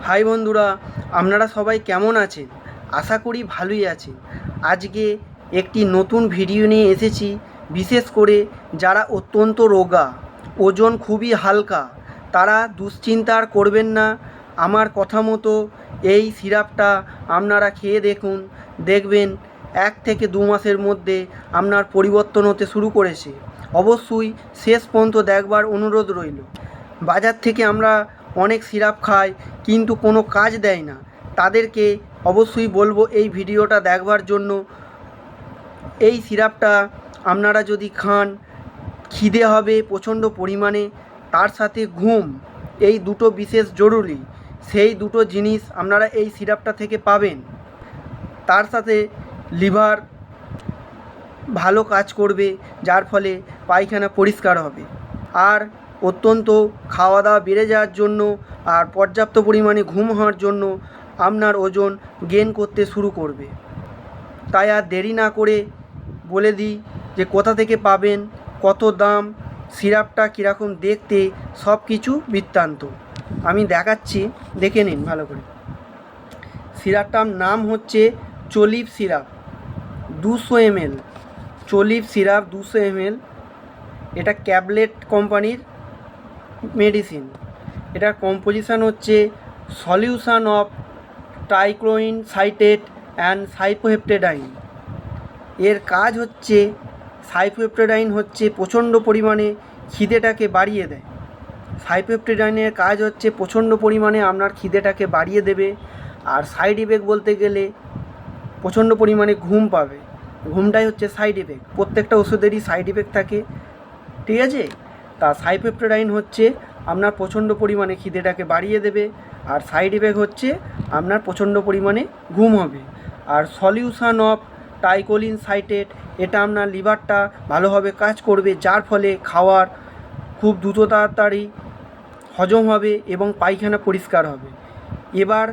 High বন্ধুরা, আপনারা সবাই কেমন আছেন? আশা করি ভালোই আছেন। আজকে একটি নতুন ভিডিও নিয়ে এসেছি। বিশেষ করে যারা অত্যন্ত রোগা, ওজন খুবই হালকা, তারা দুশ্চিন্তা আর করবেন না। আমার কথা মতো এই সিরাপটা আপনারা খেয়ে দেখুন, দেখবেন 1 থেকে 2 মাসের মধ্যে আপনার পরিবর্তন হতে শুরু করেছে। অবশ্যই শেষ পর্যন্ত দেখবার অনুরোধ রইল। বাজার থেকে আমরা অনেক সিরাপ খাই কিন্তু কোনো কাজ দেয় না, তাদেরকে অবশ্যই বলবো এই ভিডিওটা দেখবার জন্য। এই সিরাপটা আপনারা যদি খান, খিদে হবে প্রচণ্ড পরিমাণে, তার সাথে ঘুম, এই দুটো বিশেষ জরুরি। সেই দুটো জিনিস আপনারা এই সিরাপটা থেকে পাবেন। তার সাথে লিভার ভালো কাজ করবে, যার ফলে পায়খানা পরিষ্কার হবে। আর অত্যন্ত খাওয়া দাওয়া বেড়ে যাওয়ার জন্য আর পর্যাপ্ত পরিমাণে ঘুম হওয়ার জন্য আপনার ওজন গেইন করতে শুরু করবে। তাই আর দেরি না করে বলে দিই যে কোথা থেকে পাবেন, কত দাম, সিরাপটা কীরকম দেখতে, সব কিছু বৃত্তান্ত আমি দেখাচ্ছি, দেখে নিন ভালো করে। সিরাপটার নাম হচ্ছে Choliv syrup 200 ml। Choliv syrup 200 ml। এটা ক্যাবলেট কোম্পানির মেডিসিন। এটার কম্পোজিশান হচ্ছে solution of tricholine citrate and cyproheptadine. এর কাজ হচ্ছে, সাইপ্রোহেপ্টেডাইন হচ্ছে প্রচণ্ড পরিমাণে খিদেটাকে বাড়িয়ে দেয়। সাইপ্রোহেপ্টেডাইনের কাজ হচ্ছে প্রচণ্ড পরিমাণে আপনার খিদেটাকে বাড়িয়ে দেবে। আর সাইড ইফেক্ট বলতে গেলে প্রচণ্ড পরিমাণে ঘুম পাবে। ঘুমটাই হচ্ছে সাইড ইফেক্ট। প্রত্যেকটা ওষুধেরই সাইড ইফেক্ট থাকে, ঠিক আছে? তা সাইপ্রোহেপ্টেডাইন হচ্ছে আপনার প্রচণ্ড পরিমাণে খিদেটাকে বাড়িয়ে দেবে, আর সাইড ইফেক্ট হচ্ছে আপনার প্রচণ্ড পরিমাণে ঘুম হবে। আর সলিউশন অফ ট্রাইক্লোইন সাইটেট, এটা আপনার লিভারটা ভালোভাবে কাজ করবে, যার ফলে খাওয়ার খুব দ্রুত তাড়াতাড়ি হজম হবে এবং পায়খানা পরিষ্কার হবে। এবার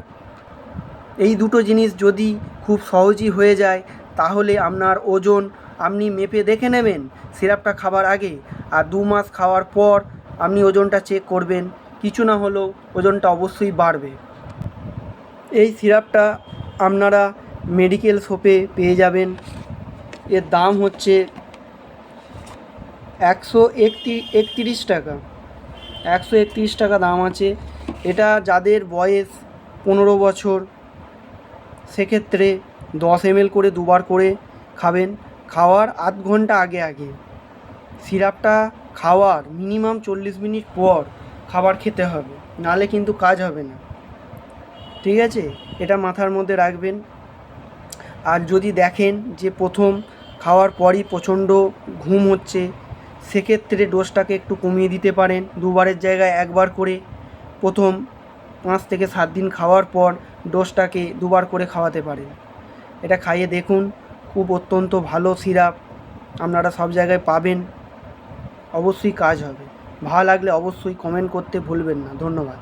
এই দুটো জিনিস যদি খুব সহজই হয়ে যায়, তাহলে আপনার ওজন আপনি মেপে দেখে নেবেন সিরাপটা খাবার আগে, আর 2 মাস খাওয়ার পর আপনি ওজনটা চেক করবেন। কিছু না হলেও ওজনটা অবশ্যই বাড়বে। এই সিরাপটা আপনারা মেডিকেল শপে পেয়ে যাবেন। এর দাম হচ্ছে 131 টাকা। 131 টাকা দাম আছে। এটা যাদের বয়স 15 বছর, সেক্ষেত্রে 10 ml করে 2বার করে খাবেন। খাওয়ার আধ ঘন্টা আগে আগে। সিরাপটা খাওয়ার মিনিমাম 40 মিনিট পর খাবার খেতে হবে, নাহলে কিন্তু কাজ হবে না, ঠিক আছে? এটা মাথার মধ্যে রাখবেন। আর যদি দেখেন যে প্রথম খাওয়ার পরই প্রচণ্ড ঘুম হচ্ছে, সেক্ষেত্রে ডোজটাকে একটু কমিয়ে দিতে পারেন। 2বারের জায়গায় 1বার করে প্রথম 5 থেকে 7 দিন খাওয়ার পর ডোজটাকে 2বার করে খাওয়াতে পারেন। এটা খাইয়ে দেখুন, খুব অত্যন্ত ভালো সিরাপ, আপনারা সব জায়গায় পাবেন। অবশ্যই কাজ হবে। ভালো লাগলে অবশ্যই কমেন্ট করতে ভুলবেন না। ধন্যবাদ।